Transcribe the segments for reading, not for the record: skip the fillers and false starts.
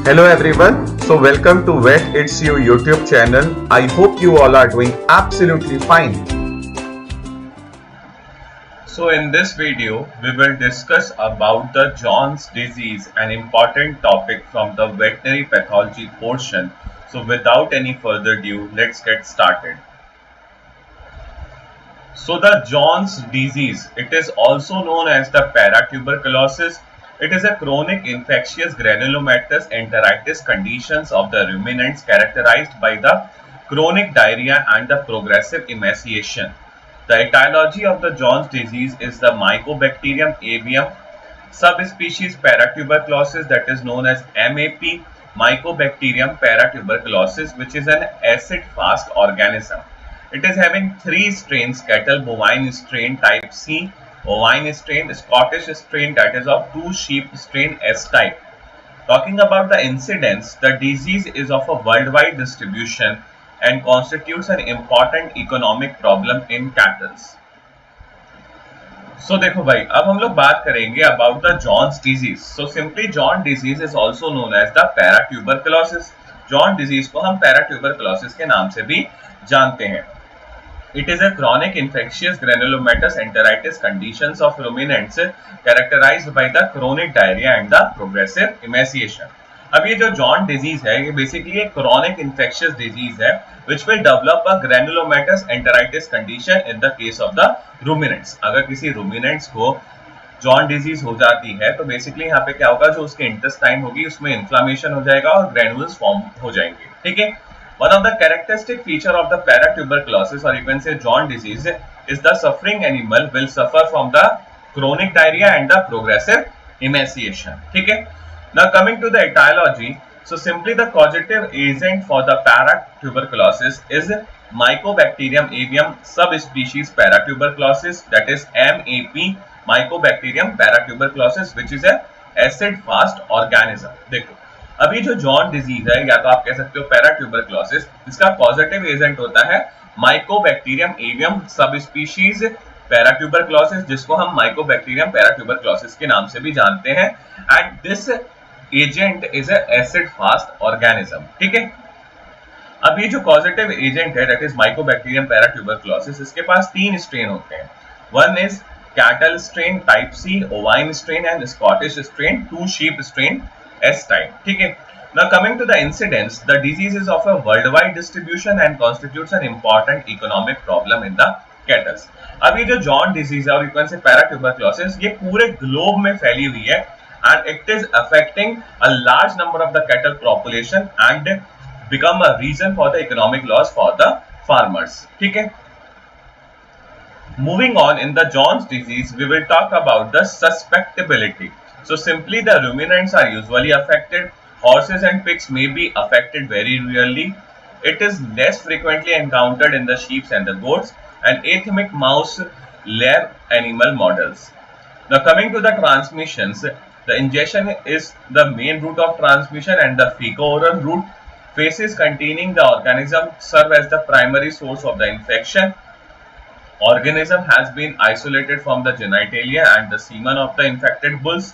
Hello everyone. So welcome to Vet It's You YouTube channel. I hope you all are doing absolutely fine. So in this video, we will discuss about the John's disease, an important topic from the veterinary pathology portion. So without any further ado, let's get started. So the John's disease, it is also known as the paratuberculosis. It is a chronic infectious granulomatous enteritis conditions of the ruminants characterized by the chronic diarrhea and the progressive emaciation. The etiology of the John's disease is the Mycobacterium avium subspecies paratuberculosis, that is known as MAP, Mycobacterium paratuberculosis, which is an acid-fast organism. It is having three strains: cattle bovine strain type C, ovine strain, Scottish strain, that is of two sheep strain S type. Talking about the incidence, the disease is of a worldwide distribution and constitutes an important economic problem in cattle. So देखो भाई, अब हम लोग बात करेंगे about the Johne's disease. So simply Johne disease is also known as the paratuberculosis. Johne disease को हम पैराट्यूबरकुलोसिस के नाम से भी जानते हैं. It is a chronic infectious granulomatous enteritis conditions of ruminants characterized by the chronic diarrhea and the progressive emaciation. अब ये जो जॉन डिजीज है, ये बेसिकली एक क्रॉनिक इन्फेक्शियस डिजीज है which will develop a granulomatous enteritis condition in the case of the ruminants. अगर किसी ruminants को जॉन डिजीज हो जाती है तो बेसिकली यहाँ पे क्या होगा, जो उसके इंटेस्टाइन होगी उसमें इन्फ्लामेशन हो जाएगा और ग्रैनुल्स फॉर्म हो जाएंगे. ठीक है. One of the characteristic feature of the paratuberculosis, or you can say John disease, is the suffering animal will suffer from the chronic diarrhea and the progressive emaciation. ठीक है. Now coming to the etiology, so simply the causative agent for the paratuberculosis is Mycobacterium avium subspecies paratuberculosis, that is MAP, Mycobacterium paratuberculosis, which is a acid fast organism. देखो, अभी जो Johne disease है, या तो आप कह सकते हो पैराट्यूबरकुलोसिस, इसका पॉजिटिव एजेंट होता है माइकोबैक्टीरियम एवियम सबस्पीशीज पैराट्यूबरकुलोसिस, जिसको हम माइकोबैक्टीरियम पैराट्यूबरकुलोसिस के नाम से भी जानते हैं. And this agent is a acid fast organism. ठीक है. अब ये जो पॉजिटिव एजेंट है, दैट इज माइकोबैक्टीरियम पैराट्यूबरकुलोसिस, इसके पास तीन स्ट्रेन होते हैं. One is cattle strain type C, ovine strain and Scottish strain, two sheep strain S type. ठीक है. Now coming to the incidence, the disease is of a worldwide distribution and constitutes an important economic problem in the cattle. अब ये जो Johne disease है और you can say पैराट्यूबरकुलोसिस, ये पूरे globe में फैली हुई है and it is affecting a large number of the cattle population and become a reason for the economic loss for the farmers. ठीक है. Moving on, in the John's disease, we will talk about the susceptibility. So simply the ruminants are usually affected. Horses and pigs may be affected very rarely. It is less frequently encountered in the sheep and the goats and anthemic mouse lab animal models. Now coming to the transmissions, the ingestion is the main route of transmission and the fecal-oral route. Feces containing the organism serve as the primary source of the infection. Organism has been isolated from the genitalia and the semen of the infected bulls.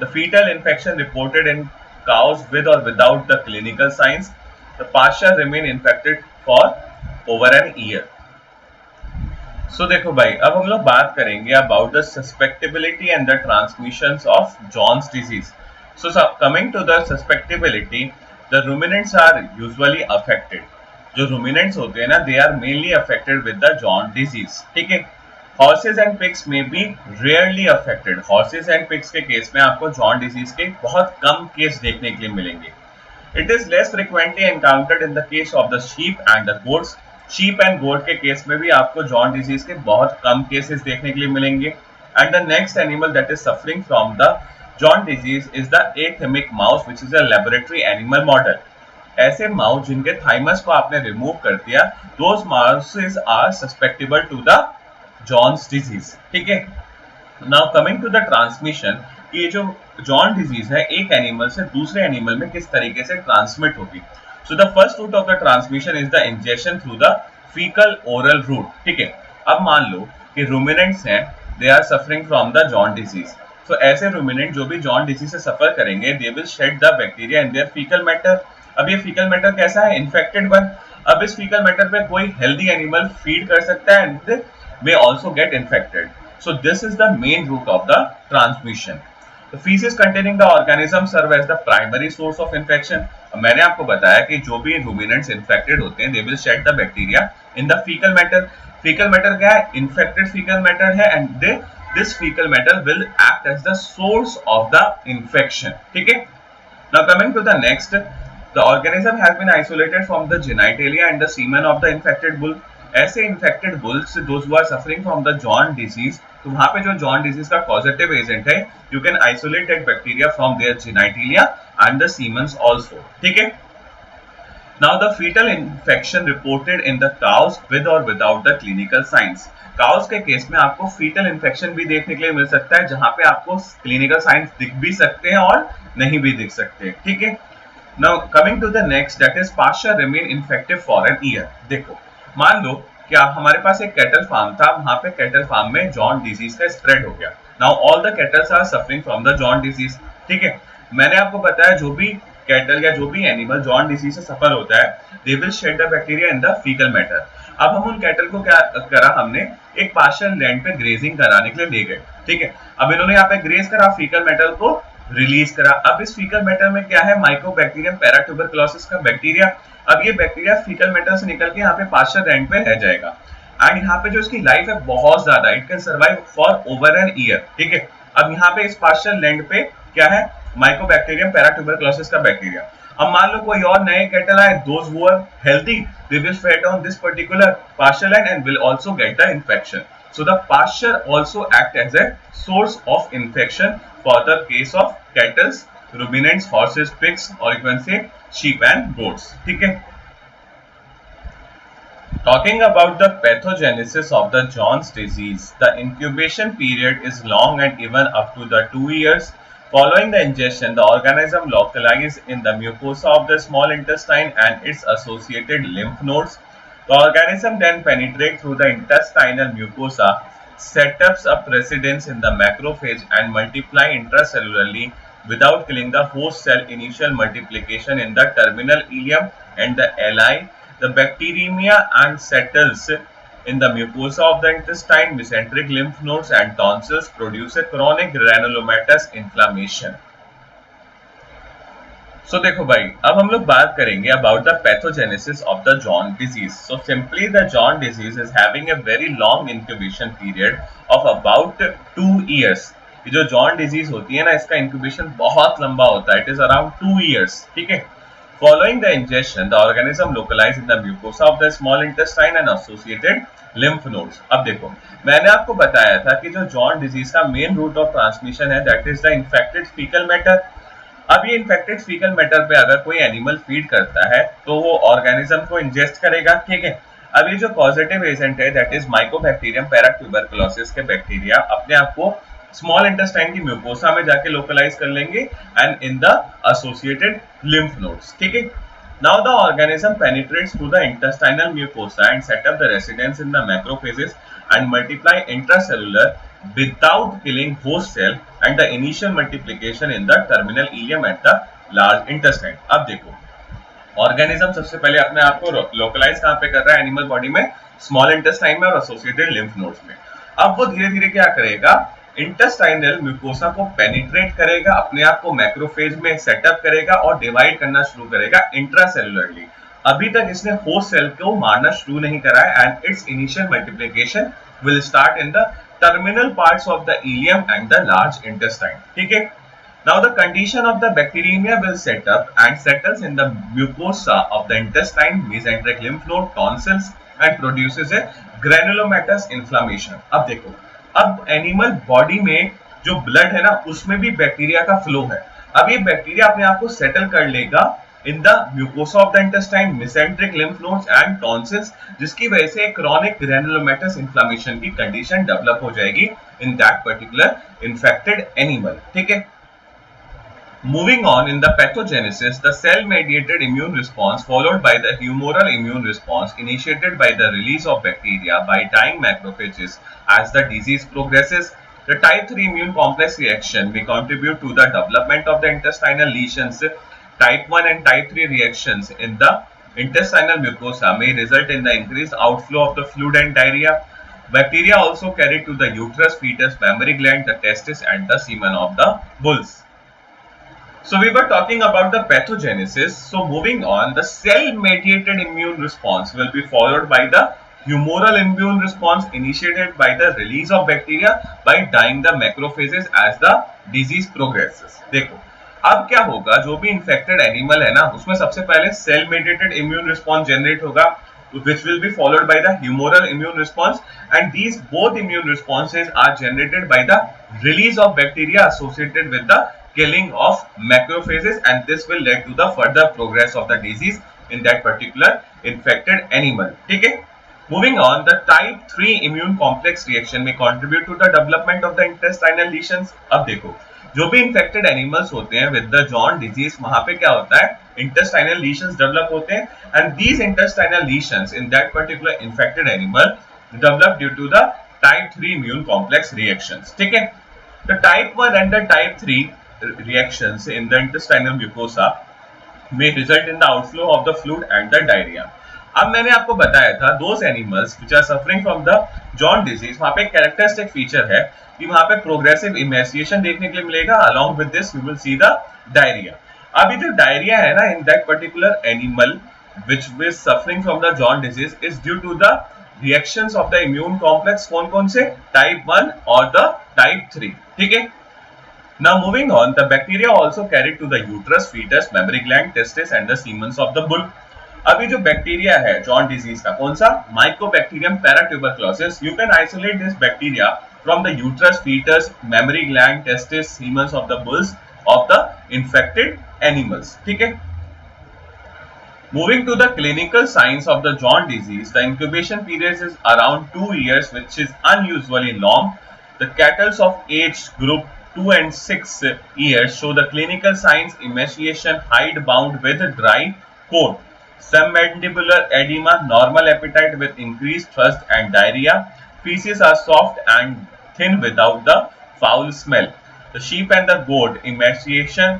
The fetal infection reported in cows with or without the clinical signs. The pasture remain infected for over an year. So देखो भाई, अब हम लोग बात करेंगे about the susceptibility and the transmissions of John's disease. So coming to the susceptibility, the ruminants are usually affected. जो ruminants होते हैं ना, they are mainly affected with the John disease. ठीक है. Horses and pigs may be rarely affected. Horses and pigs के case में आपको John disease के बहुत कम केस देखने के लिए मिलेंगे. It is less frequently encountered in the case of the sheep and the goats. Sheep and goat के केस में भी आपको जॉन डिजीज के बहुत कम केसेस देखने के लिए मिलेंगे. And the next animal that is suffering from the John disease is the anthemic mouse, which is a laboratory animal model. ऐसे माउस जिनके थाइमस को आपने रिमूव कर दिया, those mouses are susceptible to the Johne's disease. ठीक है. Now coming to the transmission, ये जो जॉन डिजीज है एक एनिमल से दूसरे एनिमल में किस तरीके से ट्रांसमिट होगी. So the first route of the transmission is the injection through the faecal oral route. ठीक है. अब मान लो कि रुमिनेंट्स हैं, they are suffering from the Johne disease. So ऐसे रूमिनेंट जो भी जॉन डिजीज से सफर करेंगे they will shed the bacteria in their faecal matter. अब ये फीकल मैटर कैसा है? Infected one. अब इस फीकल मैटर पे कोई हेल्दी एनिमल फीड कर सकता है and may also get infected. So this is the main route of the transmission. The feces containing the organism serve as the primary source of infection. मैंने आपको बताया कि जो भी ruminants infected होते हैं they will shed the bacteria in the fecal matter. Fecal matter क्या है? Infected fecal matter है and this fecal matter will act as the source of the infection. ठीक है? Now coming to the next, the organism has been isolated from the genitalia and the semen of the infected bull. ऐसे infected bulls those who are suffering from the Johne disease, तो वहां पे जो Johne disease का positive agent है you can isolate that bacteria from their genitalia and the semens also. ठीक है, now the foetal infection reported in the cows with और without the clinical science. Cows के केस में आपको fetal infection भी देखने के लिए मिल सकता है जहां पे आपको क्लिनिकल साइंस दिख भी सकते हैं और नहीं भी दिख सकते। ठीक है, now coming to the next, that is pasture remain infective for an year. देखो, मान लो कि हमारे पास एक कैटल फार्म था, वहां पे कैटल फार्म में जॉन डिजीज का स्प्रेड हो गया। Now all the cattles are suffering from the Johne disease. ठीक है, मैंने आपको बताया जो भी कैटल या जो भी एनिमल जॉन डिजीज से सफर होता है they will shed the bacteria in the faecal matter. अब हम उन कैटल को क्या करा, हमने एक पार्शियल लैंड पे ग्रेजिंग कराने के लिए ले गए। ठीक है, अब इन्होंने यहाँ पे ग्रेज करा, फीकल मैटर को रिलीज करा। अब इस फीकल मैटर में क्या है? माइकोबैक्टीरियम पैराट्यूबरकुलोसिस का बैक्टीरिया। अब ये बैक्टीरिया फीकल मैटर से निकल के यहाँ पे पार्शियल लैंड पे रह जाएगा एंड यहाँ पे जो इसकी लाइफ है बहुत ज्यादा, it can survive for over an year. ठीक है, अब यहाँ पे इस पार्शियल लैंड पे क्या है? माइकोबैक्टीरियम पैराट्यूबरकुलोसिस का बैक्टीरिया। अब मान लो कोई और नए कैटल आए, those who are healthy, they will feed on this particular partial land and will also get the infection. So the pasture also act as a source of infection for the case of cattle, ruminants, horses, pigs, or you can say sheep and goats. ठीक है? Talking about the pathogenesis of the John's disease, the incubation period is long and even up to the 2 years. Following the ingestion, the organism localizes in the mucosa of the small intestine and its associated lymph nodes. The organism then penetrates through the intestinal mucosa, sets up a residence in the macrophage and multiply intracellularly without killing the host cell. Initial multiplication in the terminal ileum and the alli. The bacteremia and settles in the mucosa of the intestine, mesenteric lymph nodes and tonsils, produce a chronic granulomatous inflammation. So देखो भाई, अब हम लोग बात करेंगे about the pathogenesis of the John disease. So simply the John disease is having a very long incubation period of about 2 years. ये जो John disease होती है ना, इसका incubation बहुत लंबा होता है, it is around 2 years. ठीक है? Following the ingestion, the organism localized in the mucosa of the small intestine and associated lymph nodes. अब देखो, मैंने आपको बताया था कि जो John disease का main route of transmission है, that is the infected fecal matter. अब ये इन्फेक्टेड फीकल मैटर पे अगर कोई एनिमल फीड करता है तो वो ऑर्गेनिज्म को इंजेस्ट करेगा। ठीक है, अब ये जो पॉजिटिव एजेंट है दैट इज माइकोबैक्टीरियम पैराट्यूबरकुलोसिस के बैक्टीरिया अपने आप को स्मॉल इंटेस्टाइन की म्यूकोसा में जाके लोकलाइज कर लेंगे and in the associated lymph nodes. ठीक है, now the organism penetrates through the intestinal mucosa and set up the residence in the macrophages and multiply intracellular without killing host cell and the initial multiplication in the terminal ileum at the large intestine. अब देखो, organism सबसे पहले अपने आप को localise कहां पे कर रहा है? एनिमल बॉडी में, स्मॉल इंटेस्टाइन में और एसोसिएटेड लिम्फ नोड्स में। अब वो धीरे धीरे क्या करेगा? इंटेस्टाइनल म्यूकोसा को पेनिट्रेट करेगा, अपने आप को मैक्रोफेज में सेटअप करेगा और डिवाइड करना शुरू करेगा इंट्रासेलुलरली। अभी तक इसने होस्ट सेल को मारना शुरू नहीं करा है and it's initial multiplication will start in the terminal parts of the ileum and the large intestine. ठीक है, now the condition of the bacteremia will set up and settles in the mucosa of the intestine, mesenteric lymph node, tonsils and produces a granulomatous inflammation. अब देखो, अब animal body में जो blood है ना उसमें भी बैक्टीरिया का फ्लो है। अब ये बैक्टीरिया अपने आप को सेटल कर लेगा in the mucosa of the intestine, mesenteric lymph nodes and tonsils, जिसकी वजह से chronic granulomatous inflammation की condition develop हो जाएगी in that particular infected animal. ठीक है? Moving on in the pathogenesis, the cell-mediated immune response followed by the humoral immune response initiated by the release of bacteria by dying macrophages as the disease progresses. The type 3 immune complex reaction may contribute to the development of the intestinal lesions. Type 1 and type 3 reactions in the intestinal mucosa may result in the increased outflow of the fluid and diarrhea. Bacteria also carry to the uterus, fetus, mammary gland, the testis, and the semen of the bulls. So we were talking about the pathogenesis. So moving on, the cell-mediated immune response will be followed by the humoral immune response initiated by the release of bacteria by dying the macrophages as the disease progresses. देखो अब क्या होगा, जो भी infected animal है ना, उसमें सबसे पहले cell-mediated immune response generate होगा, which will be followed by the humoral immune response, and these both immune responses are generated by the release of bacteria associated with the killing of macrophages, and this will lead to the further progress of the disease in that particular infected animal. ठीक है, moving on, the type 3 immune complex reaction may contribute to the development of the intestinal lesions. अब देखो जो भी infected animals होते हैं with the John disease, वहां पे क्या होता है, intestinal lesions develop होते हैं, and these intestinal lesions in that particular infected animal develop due to the type 3 immune complex reactions. ठीक है, the type 1 and the type 3 reactions in the intestinal mucosa may result in the outflow of the fluid and the diarrhea. अब मैंने आपको बताया था those animals which are suffering from the John disease, वहां पे characteristic feature है कि वहां पे progressive emaciation देखने के लिए मिलेगा, along with this you will see the diarrhea. अभी जो diarrhea है ना in that particular animal which is suffering from the John disease is due to the reactions of the immune complex, कौन-कौन से, type 1 और the type 3. ठीक है. Now moving on, the bacteria also carried to the uterus, fetus, mammary gland, testis and the semen of the bull. अभी जो bacteria है John disease का, कौन सा, mycobacterium paratuberculosis. You can isolate this bacteria from the uterus, foetus, mammary gland, testis, semens of the bulls of the infected animals. ठीक है. Moving to the clinical signs of the John disease, the incubation period is around 2 years, which is unusually long. The cattle of age group 2 and 6 years show the clinical signs: emaciation, hide bound with dry coat, submandibular edema, normal appetite with increased thirst and diarrhea. Feces are soft and thin without the foul smell. The sheep and the goat, emaciation,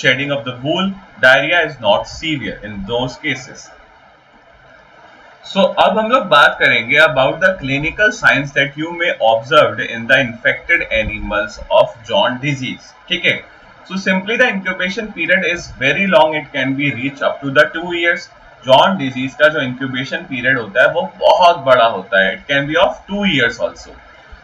shedding of the wool, diarrhea is not severe in those cases. So अब हम लोग बात करेंगे about the clinical signs that you may observed in the infected animals of John disease. ठीक है. So simply the incubation period is very long. It can be reached up to the 2 years. John disease का जो incubation period होता है वो बहुत बड़ा होता है. It can be of 2 years also.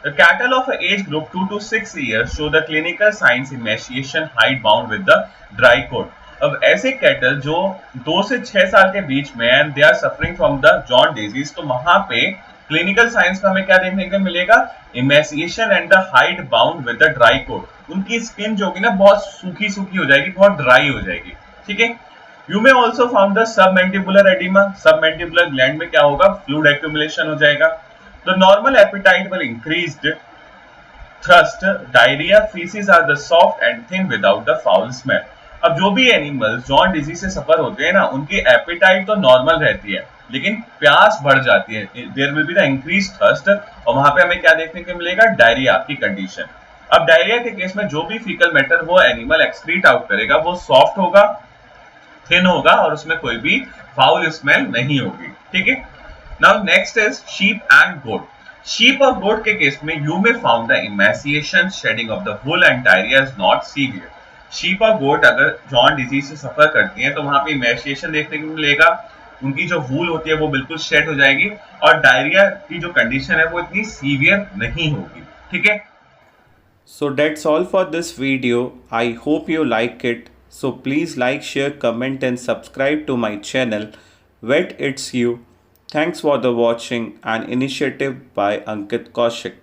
The cattle of age group 2 to 6 years show the clinical signs: emaciation, hide bound with the dry coat. अब ऐसे कैटल जो 2 से 6 साल के बीच में and they are suffering from the Johne disease, तो वहां पे क्लिनिकल साइंस में हमें क्या देखने को मिलेगा, emaciation and the hide bound with the dry coat. उनकी स्किन जो होगी ना बहुत सूखी सूखी हो जाएगी, बहुत ड्राई हो जाएगी. ठीक है. You may also found the submandibular oedema. Submandibular gland में क्या होगा, फ्लूइड एक्यूमुलेशन हो जाएगा. The normal appetite will increased, thirst, diarrhoea, faeces are the soft and thin without the foul smell. अब जो भी एनिमल्स जॉन डिजीज से सफर होते हैं ना, उनकी एपिटाइट तो नॉर्मल रहती है लेकिन प्यास बढ़ जाती है. There will be the increase thirst, और वहां पे हमें क्या देखने को मिलेगा, डायरिया की कंडीशन. अब डायरिया के केस में जो भी फीकल मैटर वो एनिमल एक्सक्रीट आउट करेगा वो सॉफ्ट होगा, थिन होगा और उसमें कोई भी फाउल स्मेल नहीं होगी. ठीक है. Now next is sheep and goat. Sheep और गोट के केस में you may found the emaciation, shedding of the wool and diarrhoea is not severe. Sheep और गोट अगर जॉन डिजीज से सफर करती हैं तो वहां पे इमेसिएशन देखने को मिलेगा, उनकी जो वूल होती है वो बिल्कुल शेड हो जाएगी और डायरिया की जो कंडीशन है वो इतनी सीवियर नहीं होगी. ठीक है. So that's all for this video. I hope you like it. So please like, share, comment and subscribe to my channel Vet It's You. Thanks for the watching, an initiative by Ankit Kaushik.